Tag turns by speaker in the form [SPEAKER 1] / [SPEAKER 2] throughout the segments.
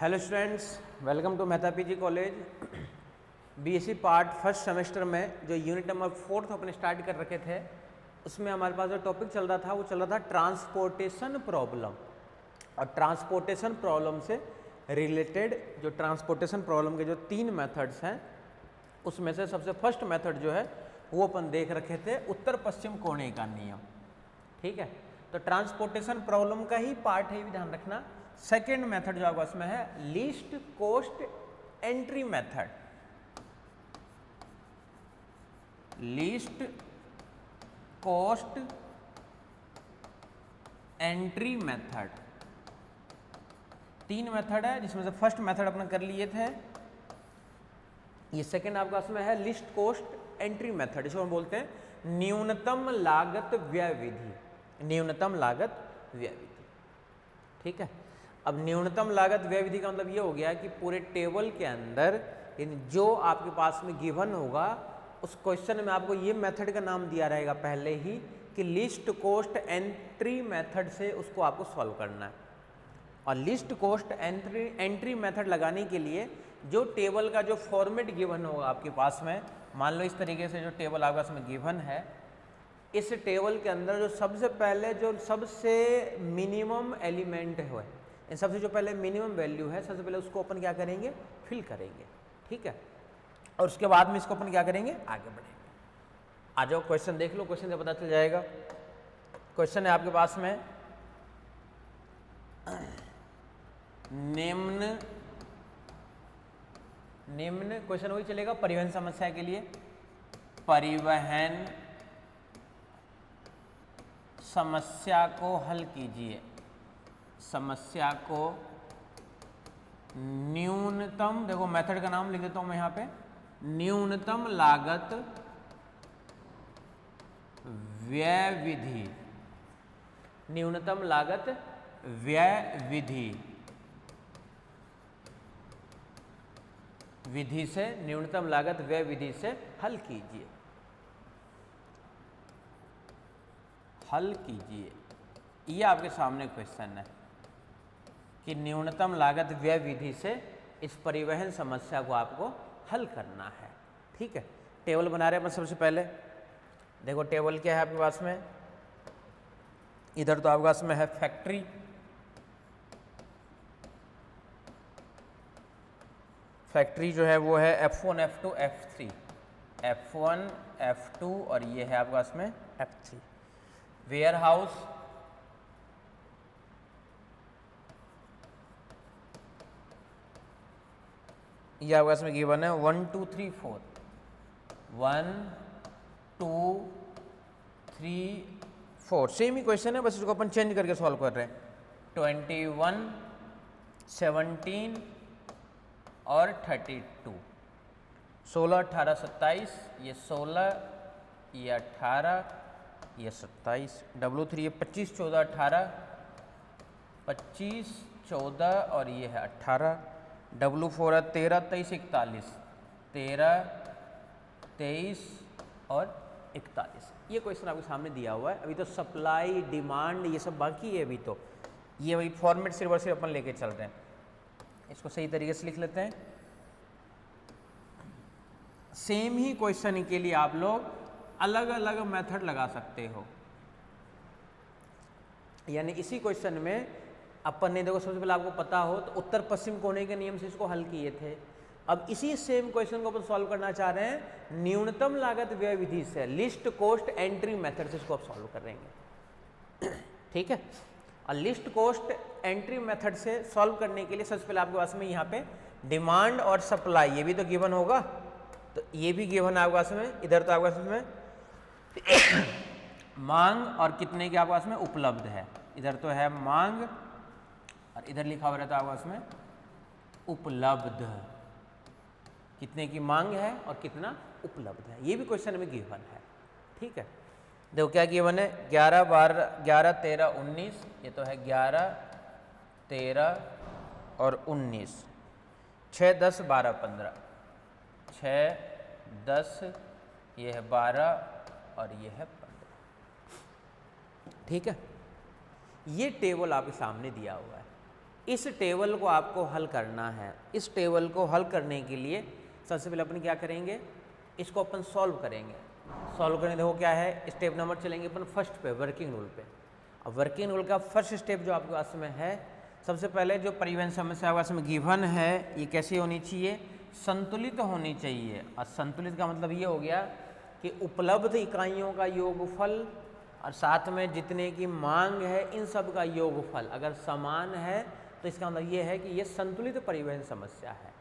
[SPEAKER 1] Hello students, welcome to Mehta PG college. BSc part first semester में जो unit number 4 अपने start कर रखे थे, उसमें हमारे पास जो टॉपिक चल रहा था वो चल रहा था ट्रांसपोर्टेशन प्रॉब्लम। और ट्रांसपोर्टेशन प्रॉब्लम से रिलेटेड जो ट्रांसपोर्टेशन प्रॉब्लम के जो 3 मेथड्स हैं, उसमें से सबसे फर्स्ट मेथड जो है वो अपन देख रखे थे, उत्तर पश्चिम कोणे का नियम। ठीक है, तो ट्रांसपोर्टेशन प्रॉब्लम का ही पार्ट है, ये भी ध्यान रखना। सेकेंड मेथड जो आपके पास में है least cost entry method. Least cost entry method 3 method है, जिसमें से फर्स्ट मेथड अपने कर लिए थे। ये सेकेंड आपके पास में है लिस्ट कॉस्ट एंट्री मेथड, जिसको हम बोलते हैं न्यूनतम लागत व्यय विधि। न्यूनतम लागत व्यय विधि, ठीक है। अब न्यूनतम लागत व्यय विधि का मतलब ये हो गया कि पूरे टेबल के अंदर जो आपके पास में गिवन होगा, उस क्वेश्चन में आपको ये मेथड का नाम दिया रहेगा पहले ही कि लिस्ट कॉस्ट एंट्री मेथड से उसको आपको सॉल्व करना है। और लिस्ट कॉस्ट एंट्री मेथड लगाने के लिए जो टेबल का जो फॉर्मेट गिवन होगा आपके पास में, मान लो इस तरीके से जो टेबल आपके पास में गिवन है, इस टेबल के अंदर जो सबसे पहले जो सबसे मिनिमम एलिमेंट है, इन सबसे जो पहले मिनिमम वैल्यू है, सबसे पहले उसको अपन क्या करेंगे, फिल करेंगे। ठीक है, और उसके बाद में इसको अपन क्या करेंगे, आगे बढ़ेंगे। आ जाओ क्वेश्चन देख लो, क्वेश्चन से पता चल जाएगा। क्वेश्चन है आपके पास में निम्न क्वेश्चन वही चलेगा परिवहन समस्या के लिए। परिवहन समस्या को हल कीजिए। समस्या को न्यूनतम, देखो मेथड का नाम लिख देता हूं मैं यहां पे, न्यूनतम लागत व्यय विधि। न्यूनतम लागत व्यय विधि से, न्यूनतम लागत व्यय विधि से हल कीजिए। हल कीजिए, ये आपके सामने क्वेश्चन है कि न्यूनतम लागत व्यय विधि से इस परिवहन समस्या को आपको हल करना है। ठीक है, टेबल बना रहे हैं अपन सबसे पहले। देखो टेबल क्या है आपके पास में, इधर तो आपके पास में है फैक्ट्री, फैक्ट्री जो है वो है F1, F2, F3, F1, F2 और ये है आपके पास में F3। वेयर हाउस, ये आपके पास में गिवन है 1 2 3 4, 1 2 3 4, सेम ही क्वेश्चन है, बस इसको अपन चेंज करके सॉल्व कर रहे हैं। 21, 17 और 32, 16, 18, 27, ये 16, ये 18, ये 27, W3 ये 25, 14, 18, 25, 14 और ये है 18, W4 है 13, 23, 41, 13, 23 और 41। ये क्वेश्चन आपके सामने दिया हुआ है। अभी तो सप्लाई डिमांड ये सब बाकी है, अभी तो ये वही फॉर्मेट सिर्फ और सिर्फ अपन लेके चल रहे हैं। इसको सही तरीके से लिख लेते हैं। सेम ही क्वेश्चन के लिए आप लोग अलग अलग मेथड लगा सकते हो। यानी इसी क्वेश्चन में अपन ने, देखो सबसे पहले आपको पता हो तो उत्तर पश्चिम कोने के नियम से इसको हल किए थे। अब इसी सेम क्वेश्चन को अपन सॉल्व करना चाह रहे हैं न्यूनतम लागत व्यय विधि से, लिस्ट कॉस्ट एंट्री मेथड से इसको आप सॉल्व करेंगे। ठीक है, और लिस्ट कॉस्ट एंट्री मेथड से सॉल्व करने के लिए सबसे पहले आपके पास में यहाँ पे डिमांड और सप्लाई, ये भी तो गिवन होगा, तो ये भी गिवन है आपके पास में। इधर तो आपके पास में मांग और कितने के आपके पास में उपलब्ध है, इधर तो है मांग और इधर लिखा हुआ रहता है आपके पास में उपलब्ध, कितने की मांग है और कितना उपलब्ध है, ये भी क्वेश्चन में गिवन है। ठीक है, देखो क्या गिवन है, 11, 12, 11, 13, 19, ये तो है 11, 13 और 19, 6, 10, 12, 15, 6, 10, ये है 12 और ये है 15। ठीक है, ये टेबल आपके सामने दिया हुआ है। इस टेबल को आपको हल करना है। इस टेबल को हल करने के लिए सबसे पहले अपन क्या करेंगे, इसको अपन सॉल्व करेंगे। सॉल्व करने देखो क्या है, स्टेप नंबर चलेंगे अपन फर्स्ट पे, वर्किंग रूल पे। अब वर्किंग रूल का फर्स्ट स्टेप जो आपके पास में है, सबसे पहले जो परिवहन समस्या आपके पास में गिवन है, ये कैसी होनी चाहिए, संतुलित होनी चाहिए। और संतुलित का मतलब ये हो गया कि उपलब्ध इकाइयों का योगफल और साथ में जितने की मांग है इन सब का योगफल अगर समान है तो इसका मतलब ये है कि ये संतुलित परिवहन समस्या है।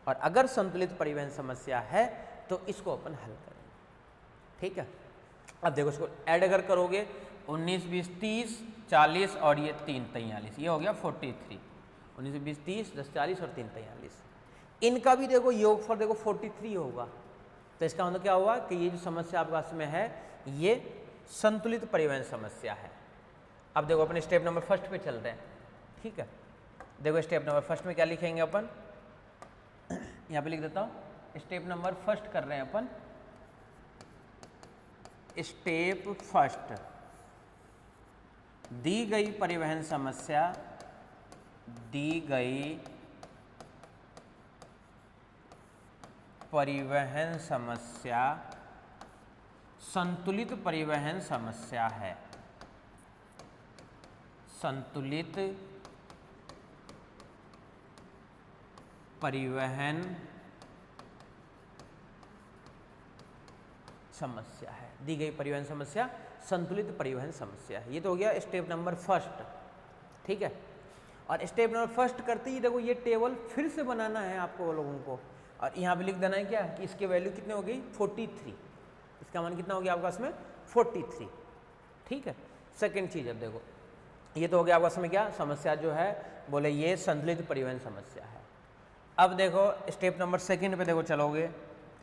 [SPEAKER 1] और अगर संतुलित परिवहन समस्या है तो इसको अपन हल करेंगे, ठीक है। अब देखो इसको ऐड अगर करोगे 19, 20, 30, 40 और ये 3, 43, ये हो गया 43। 19, 20, 30, 10, 40 और 3, 43। इनका भी देखो योगफल देखो 43 होगा। तो इसका मतलब क्या हुआ कि ये जो समस्या आपके पास में है ये संतुलित परिवहन समस्या है। अब देखो अपने स्टेप नंबर फर्स्ट पे चल रहे हैं, ठीक है। देखो स्टेप नंबर फर्स्ट में क्या लिखेंगे अपन, यहाँ पे लिख देता हूँ, स्टेप नंबर फर्स्ट कर रहे हैं अपन। स्टेप फर्स्ट, दी गई परिवहन समस्या, दी गई परिवहन समस्या संतुलित परिवहन समस्या है। संतुलित परिवहन समस्या है। दी गई परिवहन समस्या संतुलित परिवहन समस्या है। ये तो हो गया स्टेप नंबर फर्स्ट, ठीक है। और स्टेप नंबर फर्स्ट करते ही देखो ये टेबल फिर से बनाना है आपको लोगों को, और यहाँ पे लिख देना है क्या, इसकी वैल्यू कितने हो गई 43। इसका मान कितना हो गया आपके पास में 43, ठीक है। सेकंड चीज, अब देखो ये तो हो गया आपके पास में क्या, समस्या जो है बोले ये संतुलित परिवहन समस्या है। अब देखो स्टेप नंबर सेकंड पे देखो चलोगे।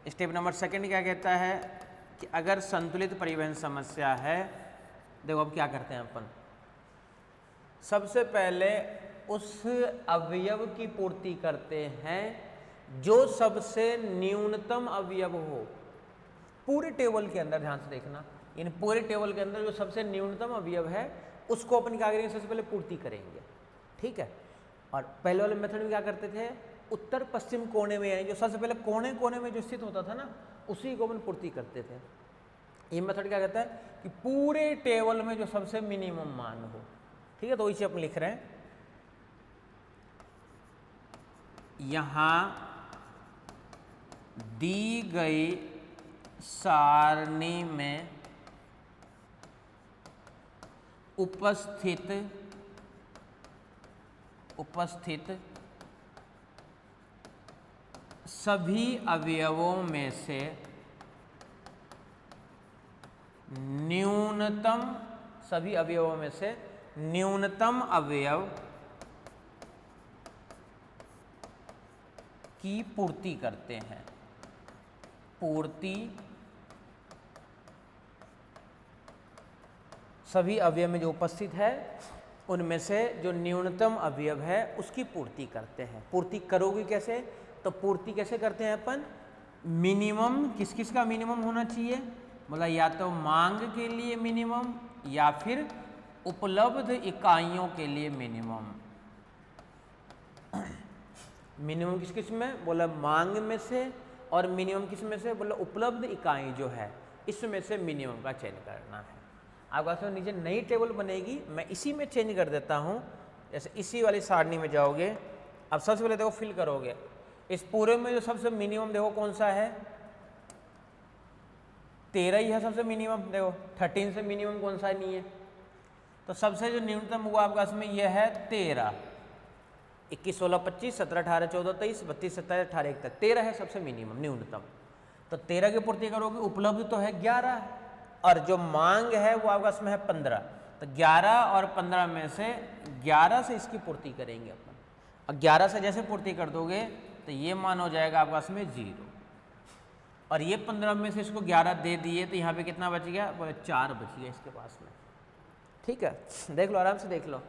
[SPEAKER 1] स्टेप नंबर सेकंड क्या कहता है कि अगर संतुलित परिवहन समस्या है, देखो अब क्या करते हैं अपन, सबसे पहले उस अवयव की पूर्ति करते हैं जो सबसे न्यूनतम अवयव हो। पूरे टेबल के अंदर ध्यान से देखना, इन पूरे टेबल के अंदर जो सबसे न्यूनतम अवयव है उसको अपन क्या करेंगे, सबसे पहले पूर्ति करेंगे, ठीक है। और पहले वाले मेथड में क्या करते थे, उत्तर पश्चिम कोने में, यानी जो सबसे पहले कोने कोने में जो स्थित होता था ना उसी को अपन पूर्ति करते थे। ये मेथड क्या कहता है कि पूरे टेबल में जो सबसे मिनिमम मान हो, ठीक है। तो इसे अपन लिख रहे हैं, यहां दी गई सारणी में उपस्थित सभी अवयवों में से न्यूनतम, सभी अवयवों में से न्यूनतम अवयव की पूर्ति करते हैं। पूर्ति सभी अवयव में जो उपस्थित है उनमें से जो न्यूनतम अवयव है उसकी पूर्ति करते हैं। पूर्ति करोगे कैसे, तो पूर्ति कैसे करते हैं अपन, मिनिमम किस किस का मिनिमम होना चाहिए, मतलब या तो मांग के लिए मिनिमम या फिर उपलब्ध इकाइयों के लिए मिनिमम। मिनिमम किस किस में, बोला मांग में से, और मिनिमम किस में से, बोला उपलब्ध इकाई जो है इसमें से मिनिमम का चयन करना है। आपके पास में नीचे नई टेबल बनेगी, मैं इसी में चेंज कर देता हूँ। जैसे इसी वाली सारणी में जाओगे, अब सबसे पहले देखो फिल करोगे, इस पूरे में जो सबसे मिनिमम देखो कौन सा है, 13 ही है सबसे मिनिमम। देखो 13 से मिनिमम कौन सा नहीं है, तो सबसे जो न्यूनतम हुआ आपके पास में यह है 13। 21, 16, 25, 17, 18, 14, 23, 32, 27, 18, 31, 13 है सबसे मिनिमम न्यूनतम। तो 13 की पूर्ति करोगे, उपलब्ध तो है 11 और जो मांग है वो आपके पास में है 15। तो 11 और 15 में से 11 से इसकी पूर्ति करेंगे अपन, और 11 से जैसे पूर्ति कर दोगे तो ये मान हो जाएगा आपके पास में 0, और ये 15 में से इसको 11 दे दिए तो यहाँ पे कितना बच गया, 4 बच गया इसके पास में, ठीक है। देख लो आराम से देख लो,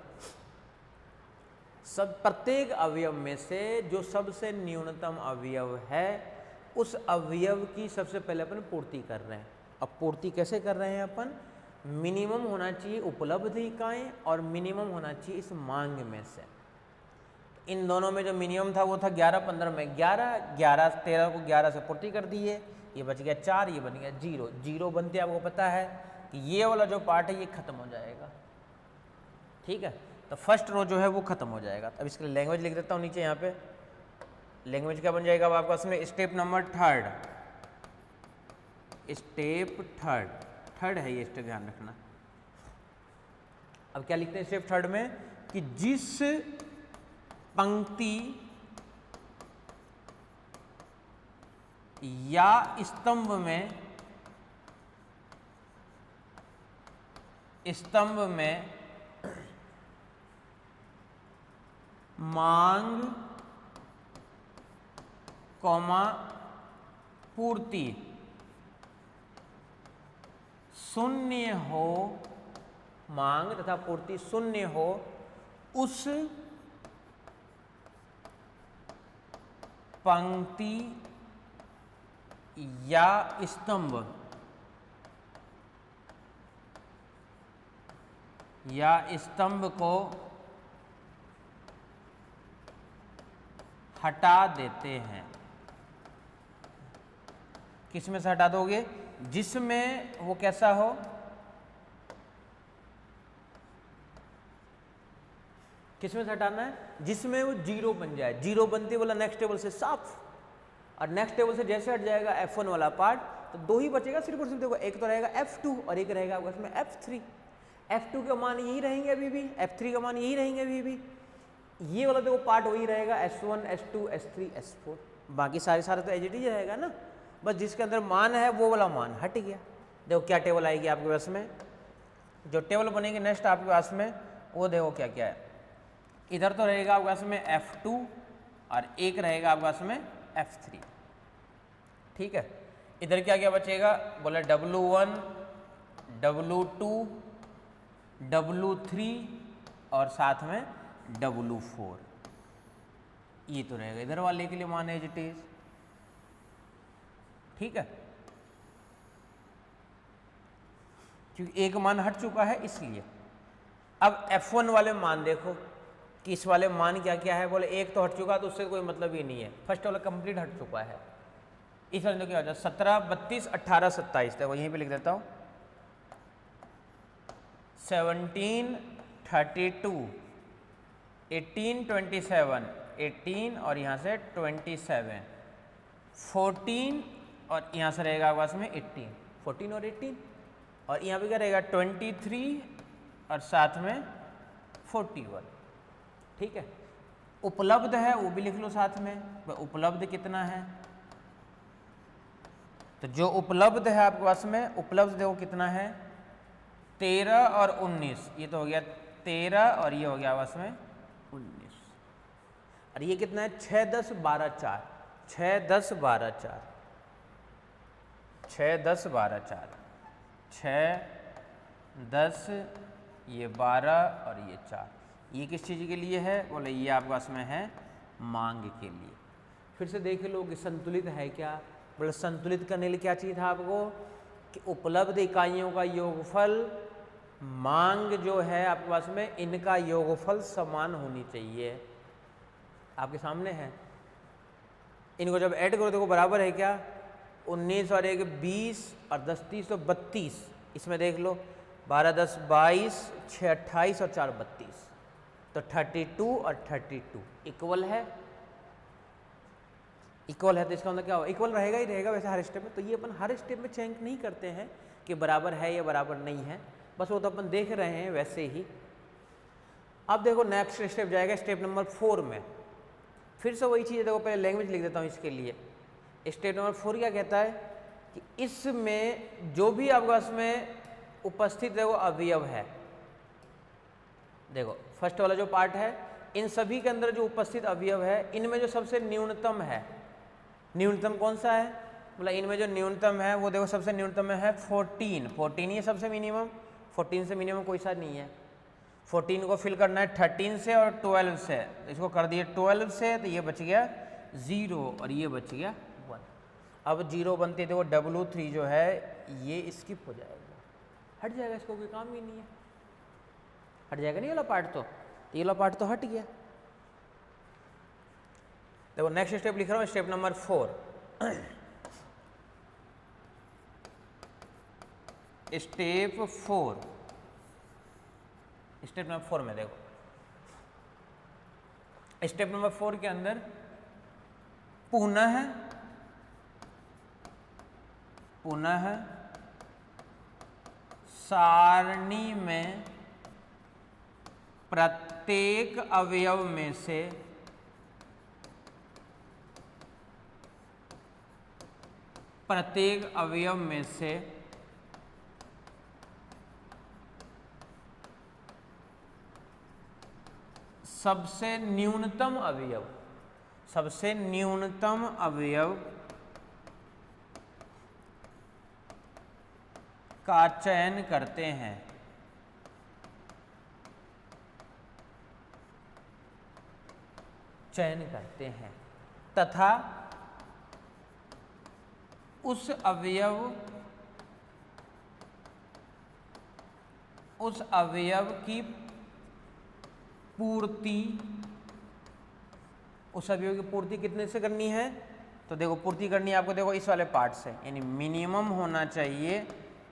[SPEAKER 1] सब प्रत्येक अवयव में से जो सबसे न्यूनतम अवयव है उस अवयव की सबसे पहले अपन पूर्ति कर रहे हैं। अब पूर्ति कैसे कर रहे हैं अपन, मिनिमम होना चाहिए उपलब्ध इकाएं और मिनिमम होना चाहिए इस मांग में से। इन दोनों में जो मिनिमम था वो था 11 15 में 11, 11 13 को 11 से पूर्ति कर दिए, ये बच गया 4, ये बन गया 0, 0 बनते आपको पता है कि ये वाला जो पार्ट है ये खत्म हो जाएगा। ठीक है, तो फर्स्ट रो जो है वो खत्म हो जाएगा। अब इसके लिए लैंग्वेज लिख देता हूँ नीचे यहाँ पे। लैंग्वेज क्या बन जाएगा अब आपका इसमें, step number third, step third है ये स्टेप, ध्यान रखना। अब क्या लिखते हैं स्टेप थर्ड में कि जिस पंक्ति या स्तंभ में मांग कॉमा पूर्ति शून्य हो, मांग तथा पूर्ति शून्य हो, उस पंक्ति या स्तंभ को हटा देते हैं। किस में से हटा दोगे, जिसमें वो कैसा हो, किसमें से हटाना है, जिसमें वो 0 बन जाए। 0 बनते वाला नेक्स्ट टेबल से साफ, और नेक्स्ट टेबल से जैसे हट जाएगा F1 वाला पार्ट तो 2 ही बचेगा सिर्फ और सिर्फ। देखो एक तो रहेगा F2 और एक रहेगा आपका इसमें F3। F2 के मान यही रहेंगे अभी भी, F3 का मान यही रहेंगे अभी भी, ये वाला देखो पार्ट वही रहेगा S1 S2 S3 S4, बाकी सारे तो एज इट इज रहेगा ना, बस जिसके अंदर मान है वो वाला मान हट गया। देखो क्या टेबल आएगी आपके पास में, जो टेबल बनेगी नेक्स्ट आपके पास में वो देखो क्या क्या है। इधर तो रहेगा आपके पास में F2 और एक रहेगा आपके पास में F3। ठीक है, इधर क्या क्या बचेगा, बोले W1 W2 W3 और साथ में W4, ये तो रहेगा इधर वाले के लिए मान एज इट इज। ठीक है, क्योंकि एक मान हट चुका है इसलिए। अब F1 वाले मान देखो कि इस वाले मान क्या क्या है, बोले एक तो हट चुका तो उससे कोई मतलब ही नहीं है, फर्स्ट वाला कंप्लीट हट चुका है। इस वाले क्या हो जाए 17 32 18 27, देखो यहीं पे लिख देता हूँ 17 32 18 27 18 और यहाँ से 27 14 और यहाँ से रहेगा आपके पास में 18 14 और 18 और यहाँ पे क्या रहेगा 23 और साथ में 41। ठीक है, उपलब्ध है वो भी लिख लो साथ में, उपलब्ध कितना है, तो जो उपलब्ध है आपके पास में, उपलब्ध देखो कितना है 13 और 19, ये तो हो गया 13 और ये हो गया आपस में 19, और ये कितना है 6 10 12 4 6 10 12 4 6 10 12 4 6 10 ये 12 और ये 4, ये किस चीज़ के लिए है, बोले ये आपके पास में है मांग के लिए। फिर से देख लो कि संतुलित है क्या, बोले संतुलित करने के लिए क्या चाहिए था आपको कि उपलब्ध इकाइयों का योगफल मांग जो है आपके पास में इनका योगफल समान होनी चाहिए। आपके सामने है, इनको जब ऐड करो देखो बराबर है क्या 19 और 1 20 और 10 30 तो 32, इसमें देख लो 12 10 22 6 28 और 4 32, तो 32 और 32 इक्वल है, इक्वल है तो इसका मतलब क्या होगा, इक्वल रहेगा ही रहेगा वैसे हर स्टेप में। तो ये अपन हर स्टेप में चेक नहीं करते हैं कि बराबर है या बराबर नहीं है, बस वो तो अपन देख रहे हैं वैसे ही। अब देखो नेक्स्ट स्टेप जाएगा स्टेप नंबर 4 में, फिर से वही चीज़ है, देखो पहले लैंग्वेज लिख देता हूँ इसके लिए। स्टेप नंबर 4 क्या कहता है कि इसमें जो भी आपस में उपस्थित है वो अवयव है, देखो फर्स्ट वाला जो पार्ट है इन सभी के अंदर जो उपस्थित अवयव है इनमें जो सबसे न्यूनतम है, न्यूनतम कौन सा है, मतलब इनमें जो न्यूनतम है वो देखो सबसे न्यूनतम है 14 14 ही सबसे मिनिमम, 14 से मिनिमम कोई सा नहीं है। 14 को फिल करना है 13 से और 12 से, इसको कर दिए 12 से तो ये बच गया 0 और ये बच गया 1। अब 0 बनते थे वो W3 जो है ये स्किप हो जाएगा, हट जाएगा, इसको कोई काम ही नहीं है, हट जाएगा नहीं ये वाला पार्ट, तो ये वाला पार्ट तो हट गया। देखो नेक्स्ट स्टेप लिख रहा हूँ, step number 4। Step 4, step number 4 में देखो, स्टेप नंबर 4 के अंदर पुनः सारणी में प्रत्येक अवयव में से सबसे न्यूनतम अवयव का चयन करते हैं। तथा उस अवयव की पूर्ति कितने से करनी है? तो देखो पूर्ति करनी है आपको, देखो इस वाले पार्ट से, यानी मिनिमम होना चाहिए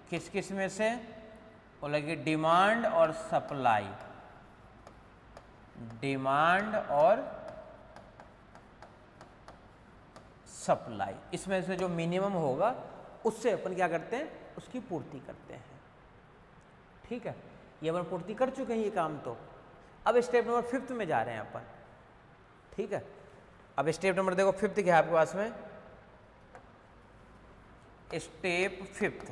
[SPEAKER 1] किस किस में से, बोला कि डिमांड और सप्लाई, इसमें से जो मिनिमम होगा उससे अपन क्या करते हैं, उसकी पूर्ति करते हैं। ठीक है, ये अपन पूर्ति कर चुके हैं ये काम। तो अब स्टेप नंबर 5 में जा रहे हैं अपन। ठीक है, अब स्टेप नंबर देखो 5 क्या है आपके पास में, स्टेप 5।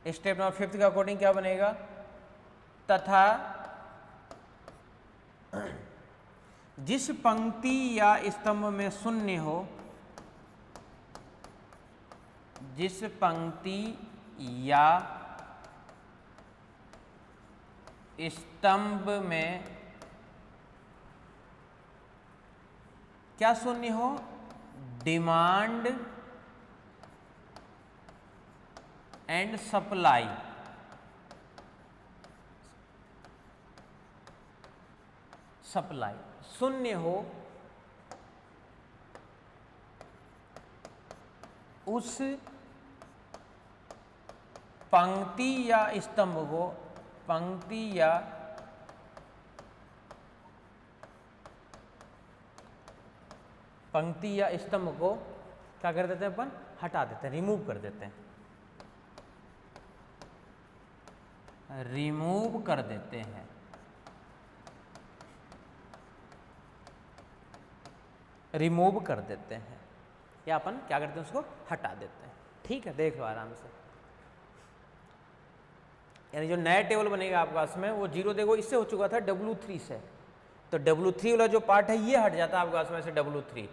[SPEAKER 1] स्टेप नंबर 5 के अकॉर्डिंग क्या बनेगा, तथा जिस पंक्ति या स्तंभ में शून्य हो, जिस पंक्ति या स्तंभ में क्या शून्य हो, डिमांड एंड सप्लाई, शून्य हो, उस पंक्ति या स्तंभ को, क्या कर देते हैं अपन, हटा देते हैं, रिमूव कर देते हैं, या अपन क्या करते हैं, उसको हटा देते हैं। ठीक है, देख लो आराम से, यानी जो नया टेबल बनेगा आपके पास में, वो जीरो देखो इससे हो चुका था W3 से, तो W3 वाला जो पार्ट है ये हट जाता है आपके पास में से W3,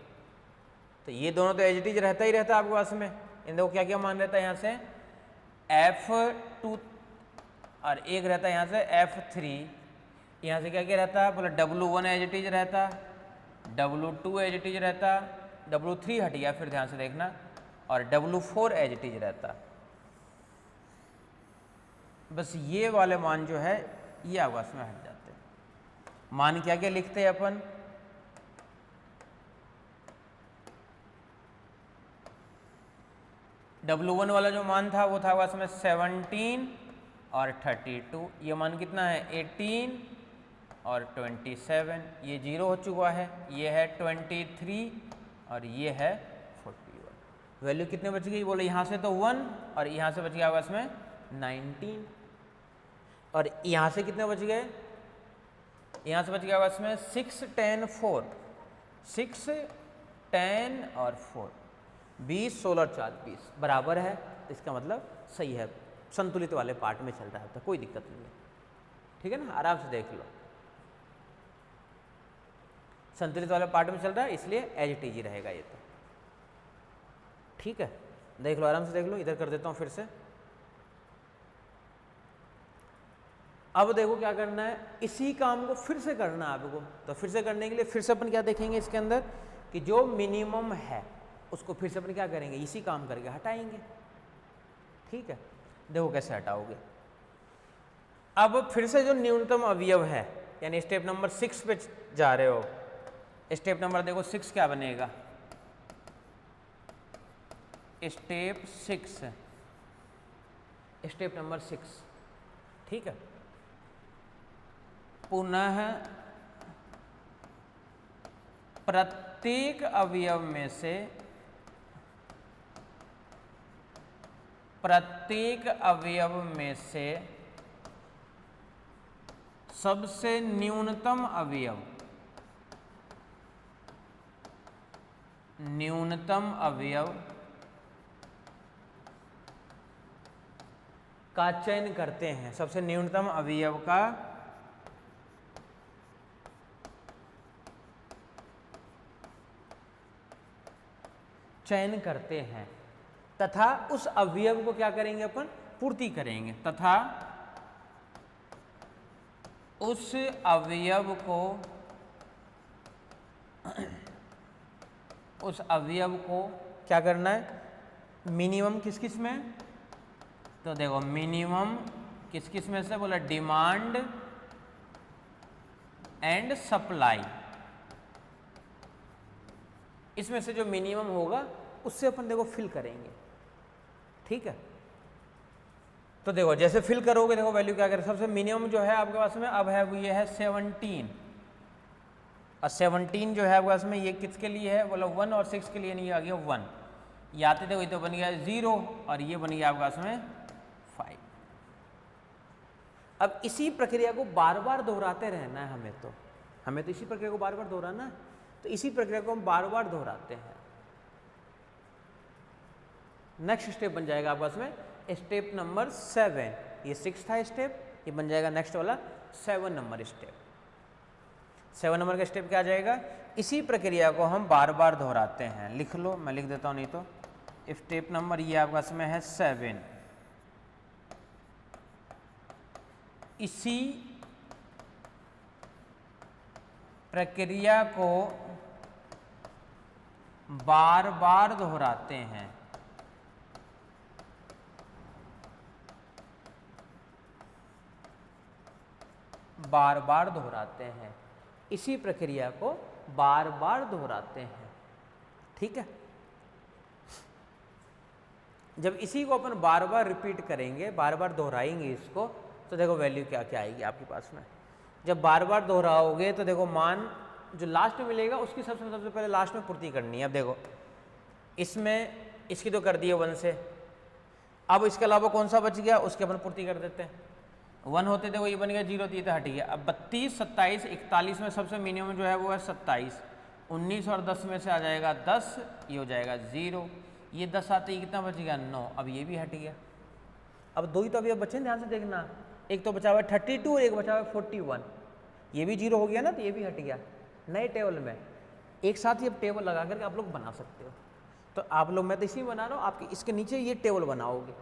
[SPEAKER 1] तो ये दोनों तो एज इट इज रहता ही रहता है आपके पास में। इन देखो क्या क्या मान रहता है यहाँ से F2 और एक रहता है यहाँ से F3, यहाँ से क्या क्या रहता है, बोला W1 एज इट इज रहता, W2 एज इट इज रहता, W3 हट गया फिर ध्यान से देखना, और W4 एज इट इज रहता। बस ये वाले मान जो है ये आपस में हट जाते हैं। मान क्या क्या लिखते हैं अपन, W1 वाला जो मान था वो था आपस में 17 और 32, ये मान कितना है 18 और 27, ये 0 हो चुका है, ये है 23 और ये है 41। वैल्यू कितने बच गई, बोले यहाँ से तो 1 और यहाँ से बच गया आपस में 19, और यहाँ से कितने बच गए, यहाँ से बच गया आपस में 6, 10, 4, 6, 10 और 4, 20, 16, 4, 20 बराबर है। इसका मतलब सही है, संतुलित वाले पार्ट में चल रहा है, तो कोई दिक्कत नहीं है। ठीक है ना, आराम से देख लो, संतुलित वाले पार्ट में चल रहा है इसलिए एज इट इज रहेगा ये तो। ठीक है, देख लो आराम से देख लो, इधर कर देता हूँ फिर से। अब देखो क्या करना है, इसी काम को फिर से करना है आपको। तो फिर से करने के लिए फिर से अपन क्या देखेंगे इसके अंदर कि जो मिनिमम है उसको फिर से अपन क्या करेंगे, इसी काम करके हटाएंगे। ठीक है, देखो कैसे हटाओगे। अब फिर से जो न्यूनतम अवयव है यानी स्टेप नंबर 6 पे जा रहे हो। स्टेप नंबर देखो 6 क्या बनेगा, स्टेप 6, स्टेप नंबर 6, ठीक है। पुनः प्रत्येक अवयव में से, प्रत्येक अवयव में से सबसे न्यूनतम अवयव, न्यूनतम अवयव का चयन करते हैं, सबसे न्यूनतम अवयव का चयन करते हैं तथा उस अवयव को क्या करेंगे अपन, पूर्ति करेंगे, तथा उस अवयव को, उस अवयव को क्या करना है, मिनिमम किस किस में, तो देखो मिनिमम किस किस में से बोला, डिमांड एंड सप्लाई, इसमें से जो मिनिमम होगा उससे अपन देखो फिल करेंगे, ठीक है। तो देखो जैसे फिल करोगे, देखो वैल्यू क्या करें, सबसे मिनिमम जो है आपके पास में अब है वो ये है 17, और 17 जो है आपके पास में ये किसके लिए है, बोला 1 और 6 के लिए नहीं, आ गया 1, ये आते थे वही तो बन गया 0 और ये बन गया आपके पास में 5। अब इसी प्रक्रिया को बार बार दोहराते रहना है हमें तो इसी प्रक्रिया को बार बार दोहराना है, तो इसी प्रक्रिया को हम बार बार दोहराते हैं। नेक्स्ट स्टेप बन जाएगा आपके पास में स्टेप नंबर 7, ये 6 था स्टेप, ये बन जाएगा नेक्स्ट वाला 7 नंबर स्टेप। 7 नंबर का स्टेप क्या आ जाएगा, इसी प्रक्रिया को हम बार बार दोहराते हैं, लिख लो, मैं लिख देता हूं नहीं तो। स्टेप नंबर ये आपके पास में है 7, इसी प्रक्रिया को बार बार दोहराते हैं, बार बार दोहराते हैं, इसी प्रक्रिया को बार बार दोहराते हैं, ठीक है। जब इसी को अपन बार बार रिपीट करेंगे, बार बार दोहराएंगे इसको, तो देखो वैल्यू क्या क्या आएगी आपके पास में। जब बार बार दोहराओगे तो देखो मान जो लास्ट में मिलेगा उसकी सबसे पहले लास्ट में पूर्ति करनी है। अब देखो इसमें इसकी तो कर दी है 1 से, अब इसके अलावा कौन सा बच गया, उसकी अपन पूर्ति कर देते हैं। 1 होते थे वो ये बन गया 0, तो ये तो हट गया। अब 32, 27, 41 में सबसे मिनिमम जो है वो है 27, 19 और 10 में से आ जाएगा 10, ये हो जाएगा 0, ये 10 आते ही कितना बच गया 9, अब ये भी हट गया। अब दो ही तो अभी अब बचे, ध्यान से देखना, एक तो बचा हुआ है 32 और एक बचा हुआ है 41, ये भी 0 हो गया ना, तो ये भी हट गया। नए टेबल में एक साथ ही अब टेबल लगा करके आप लोग बना सकते हो। तो आप लोग, मैं तो इसी में बना रहा हूँ, आपके इसके नीचे ये टेबल बनाओगे।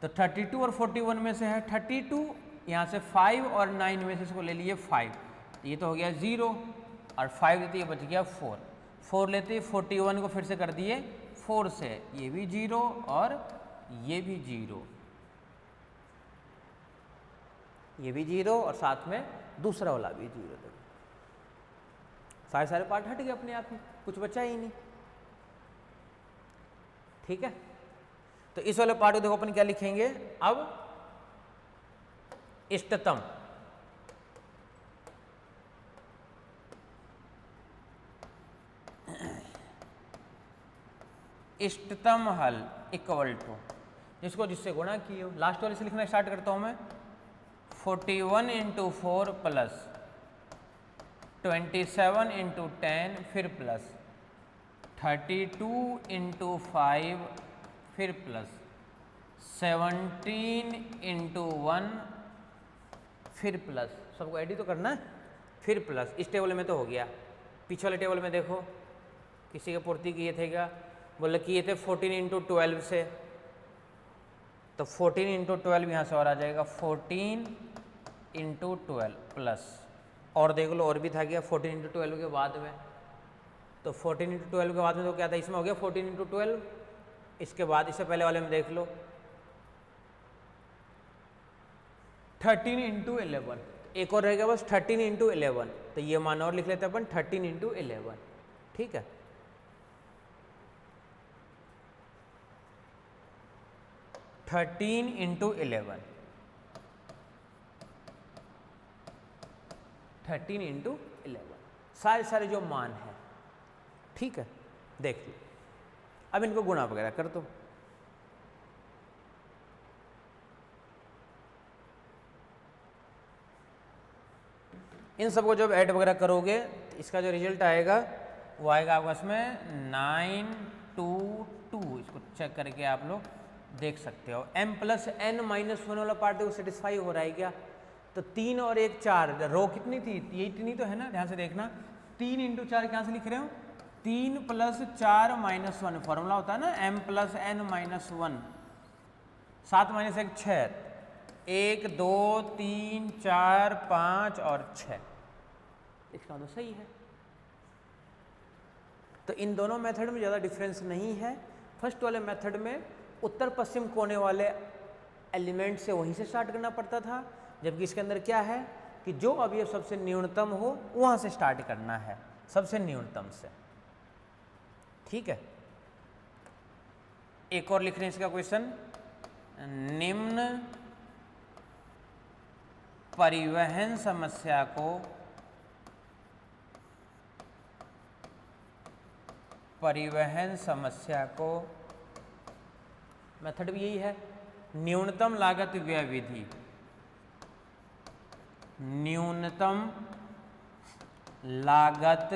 [SPEAKER 1] तो 32 और 41 में से है 32, यहाँ से 5 और 9 में से इसको ले लिए 5, तो ये तो हो गया 0 और 5 लेते ये बच गया 4, 4 लेते 41 को फिर से कर दिए 4 से, ये भी 0 और ये भी 0, ये भी 0 और साथ में दूसरा वाला भी 0। देखो सारे पार्ट हट गए अपने आप ही, कुछ बचा ही नहीं, ठीक है। तो इस वाले पार्ट को देखो अपन क्या लिखेंगे, अब इष्टतम, इष्टतम हल इक्वल टू, जिसको जिससे गुणा किए हो। लास्ट वाले से लिखना स्टार्ट करता हूं मैं, 41 × 4 प्लस 27 × 10 फिर प्लस 32 × 5 फिर प्लस 17 × 1 फिर प्लस, सबको ऐड ही तो करना है, फिर प्लस। इस टेबल में तो हो गया। पीछे वाले टेबल में देखो किसी के पूर्ति किए थे क्या, बोले किए थे 14 × 12 से, तो 14 × 12 यहाँ से और आ जाएगा 14 × 12 प्लस, और देख लो और भी था क्या 14 × 12 के बाद में, तो 14 × 12 के बाद में तो क्या था, इसमें हो गया 14 × 12, इसके बाद इससे पहले वाले में देख लो 13 × 11, एक और रहेगा बस 13 इंटू 11, तो ये मान और लिख लेते हैं अपन 13 इंटू 11, ठीक है। थर्टीन इंटू 11, 13 इंटू 11, सारे जो मान है, ठीक है। देख लो, अब इनको गुणा वगैरह कर दो। इन सबको जब ऐड वगैरह करोगे तो इसका जो रिजल्ट आएगा वो आएगा आपके पास में 922। इसको चेक करके आप लोग देख सकते हो। m प्लस n माइनस 1 वाला पार्ट देखो सेटिस्फाई हो रहा है क्या? तो 3 और 1 4, रो कितनी थी? ये इतनी तो है ना, ध्यान से देखना। 3 इंटू 4 कहाँ से लिख रहे हो? 3 प्लस 4 माइनस 1, फॉर्मूला होता है ना m plus n minus 1, 7 minus 1 6, 1 2 3 4 5 और 6, इसका तो सही है। तो इन दोनों मेथड में ज़्यादा डिफरेंस नहीं है। फर्स्ट वाले मेथड में उत्तर पश्चिम कोने वाले एलिमेंट से वहीं से स्टार्ट करना पड़ता था, जबकि इसके अंदर क्या है कि जो अवयव सबसे न्यूनतम हो वहाँ से स्टार्ट करना है, सबसे न्यूनतम से, ठीक है। एक और लिख रहे हैं इसका क्वेश्चन, निम्न परिवहन समस्या को मेथड भी यही है, न्यूनतम लागत व्यय विधि, न्यूनतम लागत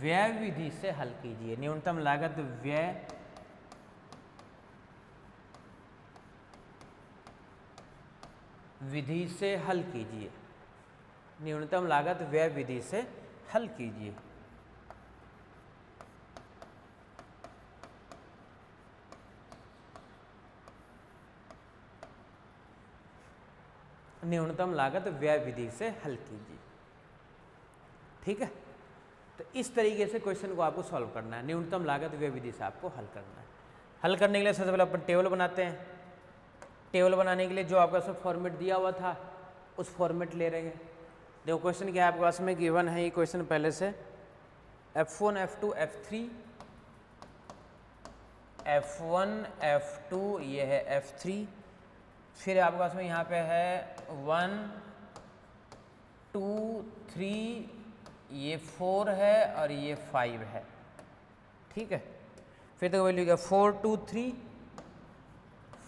[SPEAKER 1] व्यय विधि से हल कीजिए। न्यूनतम लागत व्यय विधि से हल कीजिए, न्यूनतम लागत व्यय विधि से हल कीजिए। न्यूनतम लागत व्यय विधि से हल कीजिए, ठीक है। तो इस तरीके से क्वेश्चन को आपको सॉल्व करना है, न्यूनतम लागत व्यय विधि से आपको हल करना है। हल करने के लिए सबसे पहले अपन टेबल बनाते हैं। टेबल बनाने के लिए जो आपका सब फॉर्मेट दिया हुआ था उस फॉर्मेट ले रहे हैं। देखो क्वेश्चन क्या है आपके पास में, गिवन है ये क्वेश्चन पहले से, F1 F2 F3, F1 F2 ये है F3, फिर आपके पास में यहाँ पे है 1 2 3, ये 4 है और ये 5 है, ठीक है। फिर तो वैल्यू क्या, 4 2 3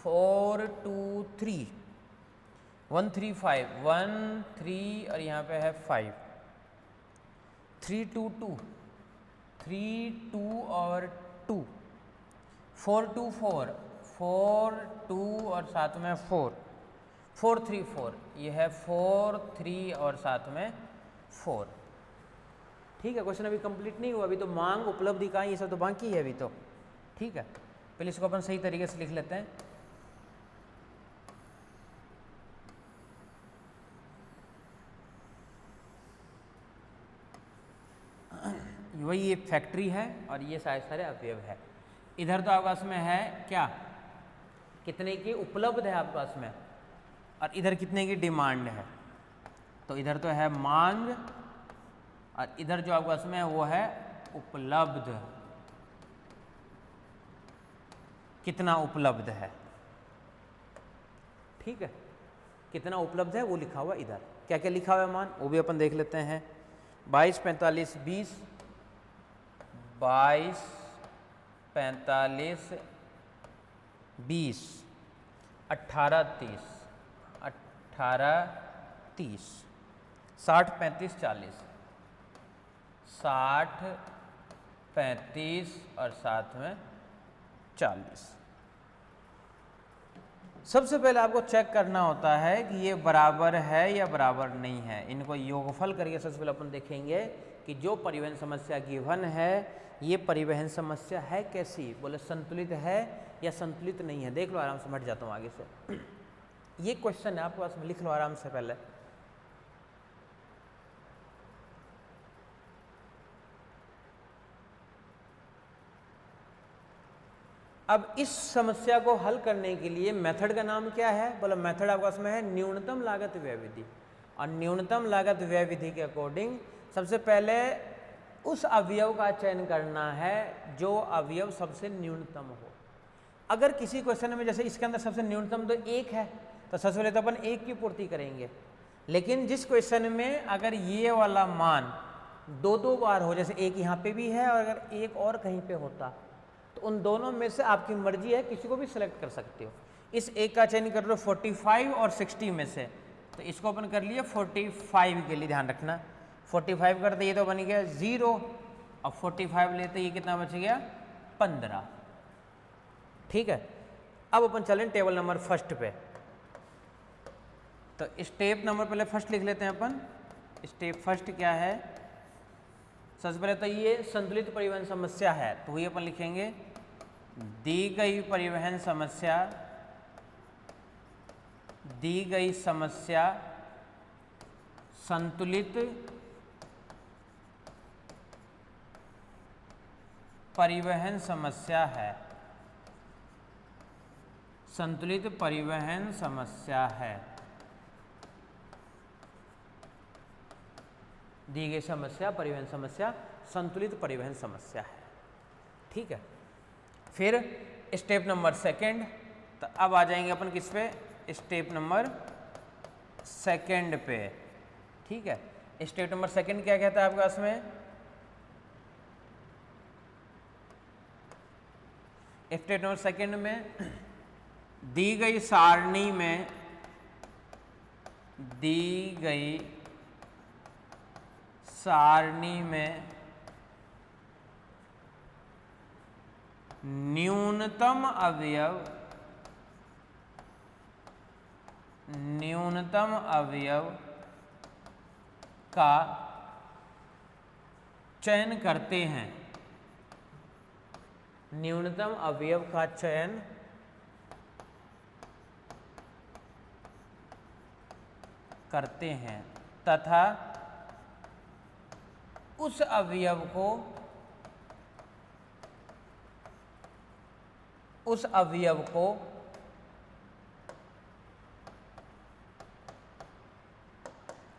[SPEAKER 1] 4 2 3 1 3 5 1 3 और यहाँ पे है 5, 3 2 2 3 2 और 2, 4 2 4 4 2 और साथ में 4 4 3 4, ये है 4 3 और साथ में 4, ठीक है। क्वेश्चन अभी कंप्लीट नहीं हुआ, अभी तो मांग उपलब्धि का ये सब तो बाकी है अभी तो, ठीक है। पहले इसको अपन सही तरीके से लिख लेते हैं। वही ये फैक्ट्री है और ये सारे अवयव है। इधर तो आपके पास में है क्या, कितने की उपलब्ध है आपके पास में, और इधर कितने की डिमांड है। तो इधर तो है मांग और इधर जो आपके पास में है वो है उपलब्ध, कितना उपलब्ध है, ठीक है। कितना उपलब्ध है वो लिखा हुआ इधर, क्या क्या लिखा हुआ है मान वो भी अपन देख लेते हैं। 22 45 20, 22 45 20, 18 30, 18 30, 60 35 40, 60 35 और साथ में 40। सबसे पहले आपको चेक करना होता है कि ये बराबर है या बराबर नहीं है। इनको योगफल करके सबसे पहले अपन देखेंगे कि जो परिवहन समस्या गिवन है ये परिवहन समस्या है कैसी, बोले संतुलित है या संतुलित नहीं है। देख लो आराम से, हट जाता हूँ आगे से। ये क्वेश्चन है आपके पास में, लिख लो आराम से पहले। अब इस समस्या को हल करने के लिए मेथड का नाम क्या है? बोला मेथड आपका इसमें है न्यूनतम लागत व्यय विधि। और न्यूनतम लागत व्यय विधि के अकॉर्डिंग सबसे पहले उस अवयव का चयन करना है जो अवयव सबसे न्यूनतम हो। अगर किसी क्वेश्चन में जैसे इसके अंदर सबसे न्यूनतम तो 1 है, तो सबसे पहले तो अपन 1 की पूर्ति करेंगे। लेकिन जिस क्वेश्चन में अगर ये वाला मान 2-2 बार हो, जैसे एक यहाँ पे भी है और अगर एक और कहीं पे होता, तो उन दोनों में से आपकी मर्जी है, किसी को भी सिलेक्ट कर सकते हो। इस एक का चयन कर लो 45 और 60 में से, तो इसको अपन कर लिए 45 के लिए, ध्यान रखना 45 करते ये तो बन गया 0 और 45 लेते ये कितना बच गया 15। ठीक है, अब अपन चलें टेबल नंबर फर्स्ट पे। तो स्टेप नंबर पहले फर्स्ट लिख लेते हैं अपन। स्टेप फर्स्ट क्या है? सबसे पहले तो ये संतुलित परिवहन समस्या है, तो ये अपन लिखेंगे दी गई परिवहन समस्या, दी गई समस्या संतुलित परिवहन समस्या है, संतुलित परिवहन समस्या है। दी गई समस्या परिवहन समस्या संतुलित परिवहन समस्या है। ठीक है, फिर स्टेप नंबर सेकंड, तो अब आ जाएंगे अपन किस पे? स्टेप नंबर सेकंड पे। ठीक है, स्टेप नंबर सेकंड क्या कहता है आपका इसमें? स्टेप नंबर सेकंड में दी गई सारणी में, दी गई सारणी में न्यूनतम अवयव का चयन करते हैं, न्यूनतम अवयव का चयन करते हैं तथा उस अवयव को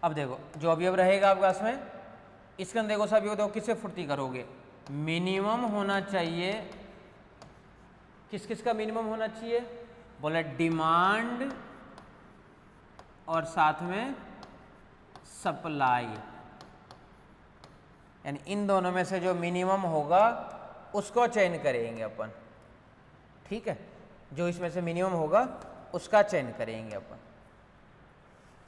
[SPEAKER 1] अब देखो जो अवयव रहेगा आपका इसमें, इसके अंदर देखो सब देखो किससे फुर्ती करोगे? मिनिमम होना चाहिए। किस किस का मिनिमम होना चाहिए? बोले डिमांड और साथ में सप्लाई, यानी इन दोनों में से जो मिनिमम होगा उसको चयन करेंगे अपन। ठीक है, जो इसमें से मिनिमम होगा उसका चयन करेंगे अपन।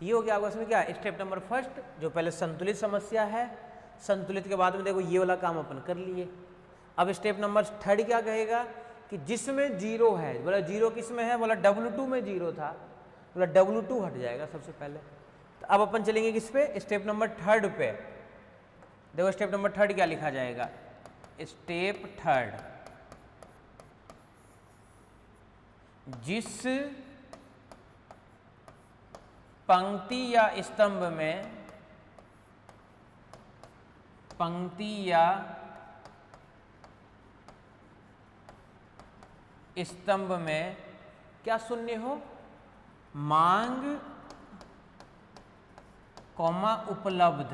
[SPEAKER 1] ये हो गया आपको इसमें क्या? स्टेप नंबर फर्स्ट, जो पहले संतुलित समस्या है, संतुलित के बाद में देखो ये वाला काम अपन कर लिए। अब स्टेप नंबर थर्ड क्या कहेगा कि जिसमें 0 है, बोला 0 किस में है? बोला W2 में 0 था, बोला W2 हट जाएगा सबसे पहले। तो अब अपन चलेंगे किस पे? स्टेप नंबर थर्ड पे। देखो स्टेप नंबर थर्ड क्या लिखा जाएगा? स्टेप थर्ड, जिस पंक्ति या स्तंभ में क्या शून्य हो? मांग कॉमा उपलब्ध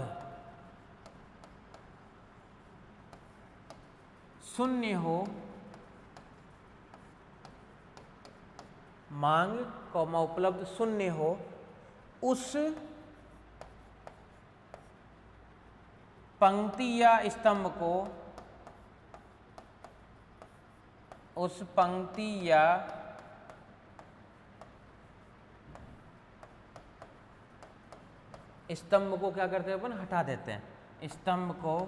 [SPEAKER 1] शून्य हो, मांग कॉमा उपलब्ध शून्य हो, उस पंक्ति या स्तंभ को, उस पंक्ति या स्तंभ को क्या करते हैं अपन? हटा देते हैं। स्तंभ को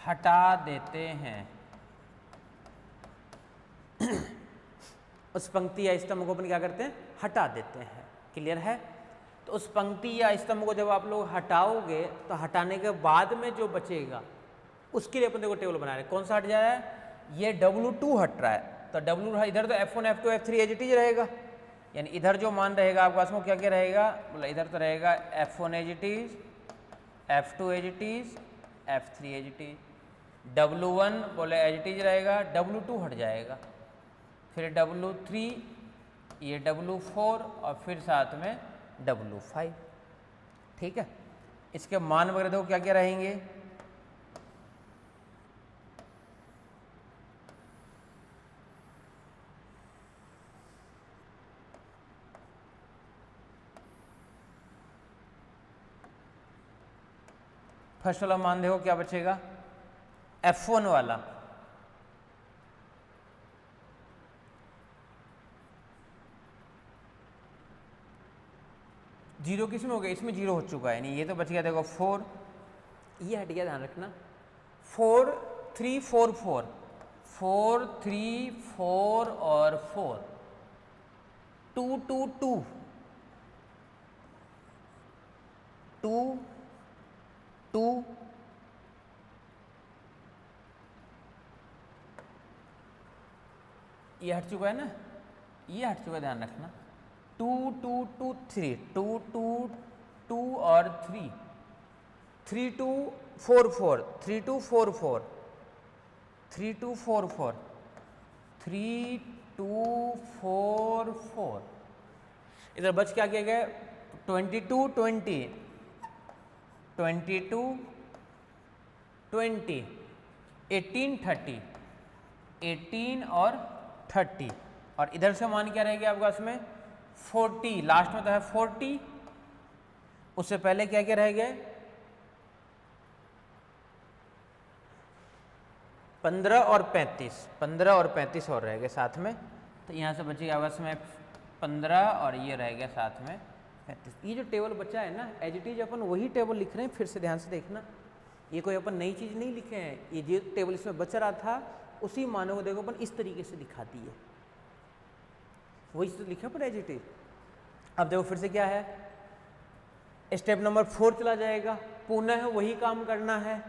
[SPEAKER 1] हटा देते हैं। उस पंक्ति या स्तंभ को अपन क्या करते हैं? हटा देते हैं। क्लियर है? तो उस पंक्ति या स्तंभ को जब आप लोग हटाओगे तो हटाने के बाद में जो बचेगा उसके लिए अपन देखो टेबल बना रहे हैं। कौन सा हट जाए? ये W2 हट रहा है, तो W इधर तो F1 F2 F3 as it is रहेगा, यानी इधर जो मान रहेगा आपके पास में क्या क्या रहेगा? बोला इधर तो रहेगा F1 as it is, F2 as it is, F3 as it is. W1 बोले एज इट इज रहेगा, W2 हट जाएगा, फिर W3, ये W4 और फिर साथ में W5। ठीक है, इसके मान वगैरह देखो क्या क्या रहेंगे। फर्स्ट वाला मान देखो क्या बचेगा, F1 वाला, जीरो किस में हो गया, इसमें जीरो हो चुका है, नहीं ये तो बच गया देखो 4, ये हट गया, ध्यान रखना। 4 3 4 4 4 3 4 और 4 2 2 2 2 2 ये हट चुका है ना, ये हट चुका है, ध्यान रखना। 2 2 2 3 2 2 2 और 3 3 2 4 4 3 2 4 4 3 2 4 4 3 2 4 4। इधर बच क्या किया गया, 22 20 22 20 18 30 18 और 30, और इधर से मान क्या रहेगा आपका इसमें 40, लास्ट में तो है 40, उससे पहले क्या क्या रह गए 15 और 35, 15 और 35 और रह गए साथ में, तो यहाँ से बचेगा आपस में 15 और ये रह गया साथ में 35। ये जो टेबल बचा है ना, एज इट इज अपन वही टेबल लिख रहे हैं, फिर से ध्यान से देखना, ये कोई अपन नई चीज़ नहीं लिखे हैं, ये जो टेबल इसमें बच रहा था उसी मानों को देखो अपन इस तरीके से दिखाती है, वही तो लिखा पर एज इट इज। अब देखो फिर से क्या है, स्टेप नंबर 4 चला जाएगा, पुनः वही काम करना है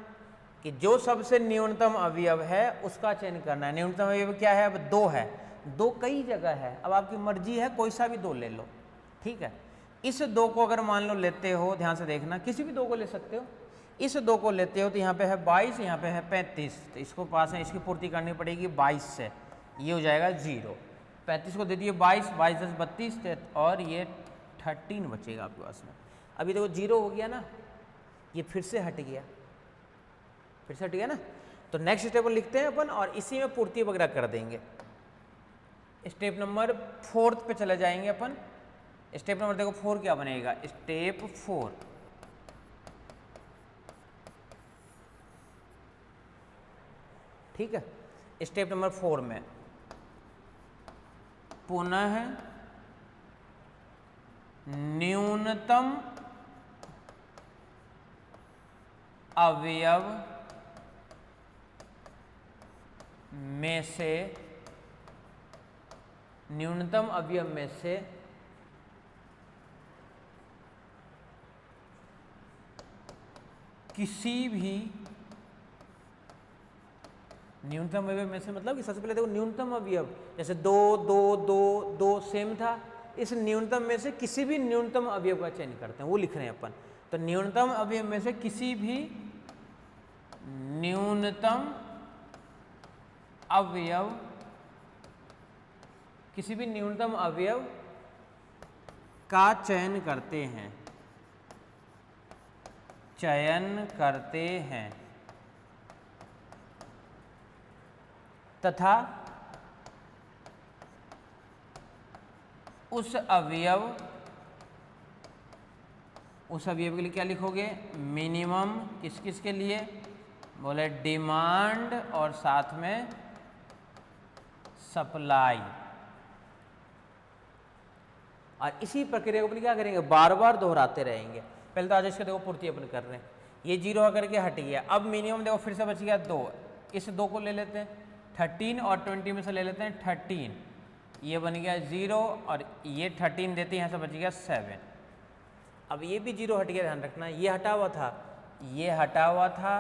[SPEAKER 1] कि जो सबसे न्यूनतम अवयव है उसका चयन करना है। न्यूनतम अवयव क्या है, अब 2 है, 2 कई जगह है, अब आपकी मर्जी है कोई सा भी 2 ले लो। ठीक है, इस 2 को अगर मान लो लेते हो, ध्यान से देखना, किसी भी 2 को ले सकते हो, इस 2 को लेते हो तो यहाँ पे है 22, यहाँ पे है 35, तो इसको पास है, इसकी पूर्ति करनी पड़ेगी 22 से, ये हो जाएगा 0। 35 को दे दिए 22, 22 10 32, और ये 13 बचेगा आपके पास में। अभी देखो 0 हो गया ना, ये फिर से हट गया, फिर से हट गया ना, तो नेक्स्ट स्टेप लिखते हैं अपन और इसी में पूर्ति वगैरह कर देंगे। स्टेप नंबर 4 पे चले जाएंगे अपन। स्टेप नंबर देखो 4 क्या बनेगा, स्टेप 4 ठीक है। स्टेप नंबर 4 में पुनः न्यूनतम अवयव में से, न्यूनतम अवयव में से किसी भी, न्यूनतम अवयव में से मतलब कि सबसे पहले देखो न्यूनतम अवयव, जैसे 2 2 2 2 सेम था, इस न्यूनतम में से किसी भी न्यूनतम अवयव का चयन करते हैं, वो लिख रहे हैं अपन। तो न्यूनतम अवयव में से किसी भी न्यूनतम अवयव, किसी भी न्यूनतम अवयव का चयन करते हैं, चयन करते हैं तथा उस अवयव के लिए क्या लिखोगे, मिनिमम, किस किस के लिए, बोले डिमांड और साथ में सप्लाई। और इसी प्रक्रिया को अपन क्या करेंगे, बार बार दोहराते रहेंगे। पहले तो आज इसके देखो पूर्ति अपन कर रहे हैं, ये 0 आकर के हट गया, अब मिनिमम देखो फिर से बच गया 2, इस 2 को ले लेते हैं, 13 और 20 में से ले लेते हैं 13, ये बन गया 0 और ये 13 देते हैं, यहाँ से बच गया 7। अब ये भी 0 हट गया, ध्यान रखना, ये हटा हुआ था, ये हटा हुआ था,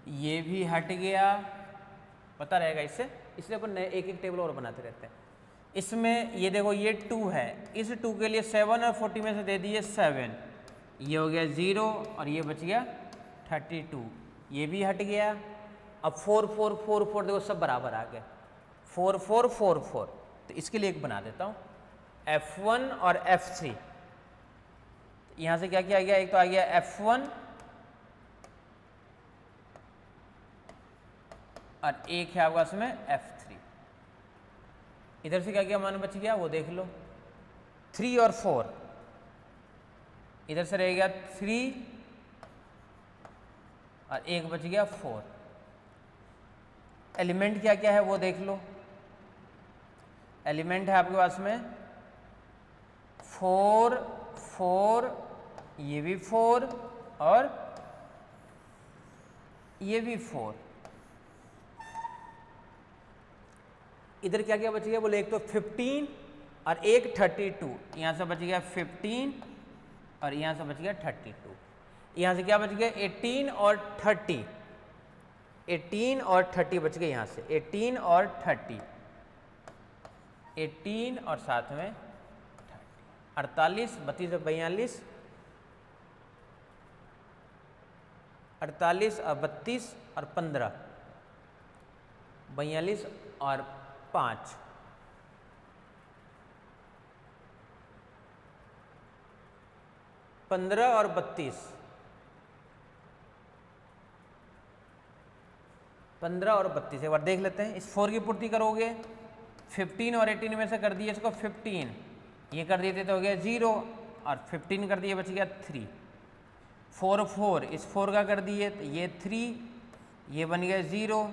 [SPEAKER 1] ये भी हट गया, पता रहेगा इससे, इसलिए अपन नए एक एक टेबल और बनाते रहते हैं। इसमें ये देखो ये 2 है, इस 2 के लिए 7 और 40 में से दे दिए 7, ये हो गया 0 और ये बच गया 32, ये भी हट गया। अब 4 4 4 4 देखो सब बराबर आ गए, 4 4 4 4। तो इसके लिए एक बना देता हूँ F1 और F3। यहाँ से क्या किया गया, एक तो आ गया F1 और एक है आपका इसमें F3। इधर से क्या क्या मान बच गया वो देख लो, 3 और 4। इधर से रहेगा 3 और एक बच गया 4। एलिमेंट क्या क्या है वो देख लो। एलिमेंट है आपके पास में 4 4, ये भी 4 और ये भी 4। इधर क्या क्या बच गया बोले, एक तो 15 और एक 32। यहाँ से बच गया 15 और यहाँ से बच गया 32। यहाँ से क्या बच गया 18 और 30, 18 और 30 बच गए। यहाँ से 18 और 30, 18 और साथ में 48, 32 और 42, 48 और 32 और 15, 42 और 5, 15 और 32, 15 और 32। एक बार देख लेते हैं, इस 4 की पूर्ति करोगे 15 और 18 में से कर दिए इसको 15, ये कर दिए थे तो हो गया 0 और 15 कर दिए बच गया 3। 4 4, इस 4 का कर दिए तो ये 3, ये बन गया 0,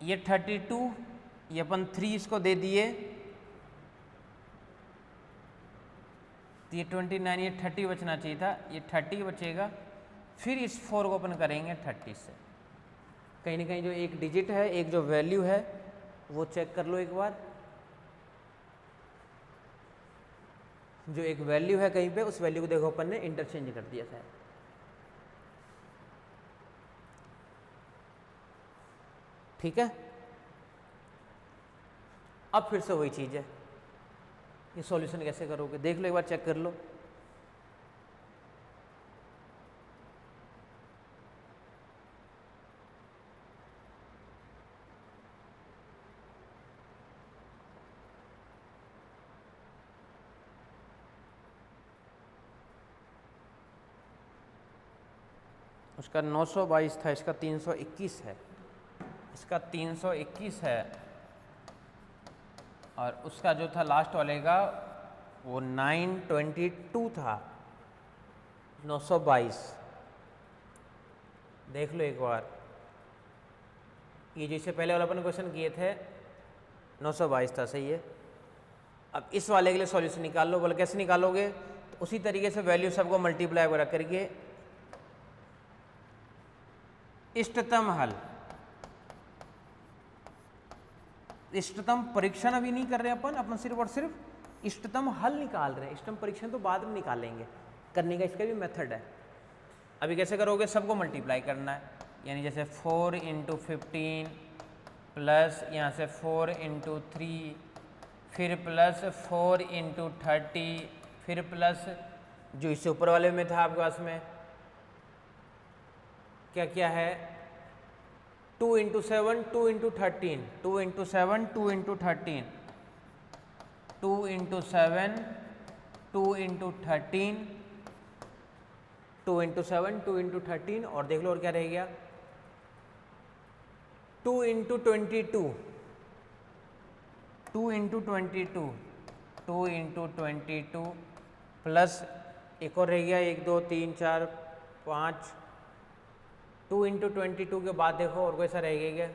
[SPEAKER 1] ये 32, ये अपन 3 इसको दे दिए तो ये 29, ये 30 बचना चाहिए था, ये 30 बचेगा। फिर इस 4 को अपन करेंगे 30 से, कहीं ना कहीं जो एक डिजिट है, एक जो वैल्यू है वो चेक कर लो एक बार। जो एक वैल्यू है कहीं पे, उस वैल्यू को देखो अपन ने इंटरचेंज कर दिया था। ठीक है, अब फिर से वही चीज़ है, ये सॉल्यूशन कैसे करोगे देख लो एक बार, चेक कर लो। उसका 922 था, इसका 321 है, इसका 321 है, और उसका जो था लास्ट वाले का वो 922 था। 922 देख लो एक बार, ये जैसे पहले वाला अपन क्वेश्चन किए थे 922 था, सही है। अब इस वाले के लिए सॉल्यूशन निकाल लो, बोले कैसे निकालोगे, तो उसी तरीके से वैल्यू सबको मल्टीप्लाई वगैरह करके इष्टतम हल, इष्टतम परीक्षण अभी नहीं कर रहे अपन सिर्फ और सिर्फ इष्टतम हल निकाल रहे हैं। इष्टतम परीक्षण तो बाद में निकालेंगे, करने का इसका भी मेथड है। अभी कैसे करोगे, सबको मल्टीप्लाई करना है, यानी जैसे 4 × 15 प्लस यहाँ से 4 × 3, फिर प्लस 4 × 30, फिर प्लस जो इससे ऊपर वाले में था आपके पास में क्या क्या है, 2 × 7 2 × 13, 2 × 7 2 × 13, 2 × 7 2 × 13, 2 × 7 2 × 13, और देख लो और क्या रह गया 2 × 22, 2 × 22, 2 × 22 प्लस एक और रह गया 1 2 3 4 5, 2 × 22 के बाद देखो और कैसा रहेगा क्या,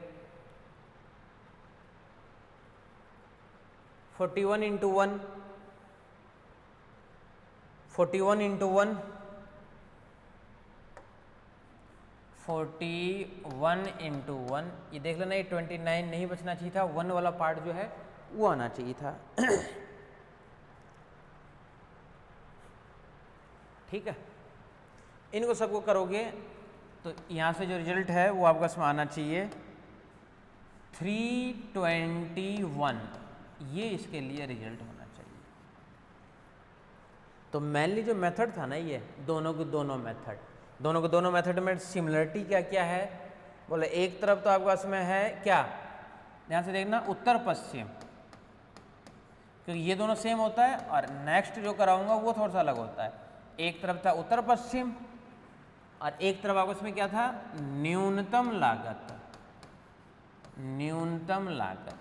[SPEAKER 1] 41 × 1, 41 × 1, 41 × 1, ये देख लेना, ये 29 नहीं बचना चाहिए था, 1 वाला पार्ट जो है वो आना चाहिए था। ठीक है, इनको सबको करोगे तो यहाँ से जो रिजल्ट है वो आपका इसमें आना चाहिए 321, ये इसके लिए रिजल्ट होना चाहिए। तो मेनली जो मेथड था ना, ये दोनों के दोनों मेथड, दोनों को दोनों मेथड में सिमिलरिटी क्या क्या है, बोले एक तरफ तो आपके पास में है क्या, ध्यान से देखना, उत्तर पश्चिम, क्योंकि ये दोनों सेम होता है, और नेक्स्ट जो कराऊंगा वो थोड़ा सा अलग होता है। एक तरफ था उत्तर पश्चिम और एक तरफ आपस में क्या था, न्यूनतम लागत, न्यूनतम लागत।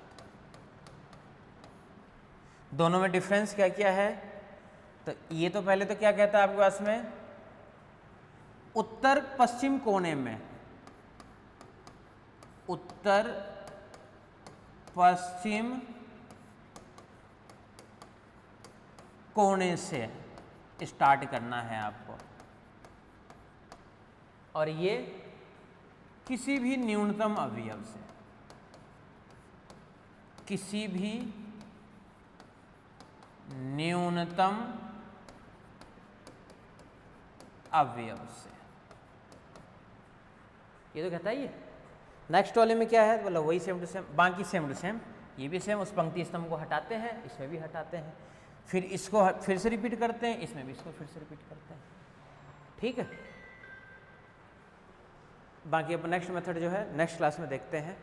[SPEAKER 1] दोनों में डिफरेंस क्या क्या है, तो ये तो पहले तो क्या कहता है आपके पास में, उत्तर पश्चिम कोने में, उत्तर पश्चिम कोने से स्टार्ट करना है आपको, और ये किसी भी न्यूनतम अवयव से, किसी भी न्यूनतम अवयव से, ये तो कहता है। ये नेक्स्ट वाले में क्या है, बोला वही सेम टू सेम, बाकी सेम टू सेम, ये भी सेम, उस पंक्ति स्तंभ को हटाते हैं, इसमें भी हटाते हैं, फिर इसको फिर से रिपीट करते हैं, इसमें भी इसको फिर से रिपीट करते हैं, ठीक है। बाकी अपन नेक्स्ट मेथड जो है नेक्स्ट क्लास में देखते हैं।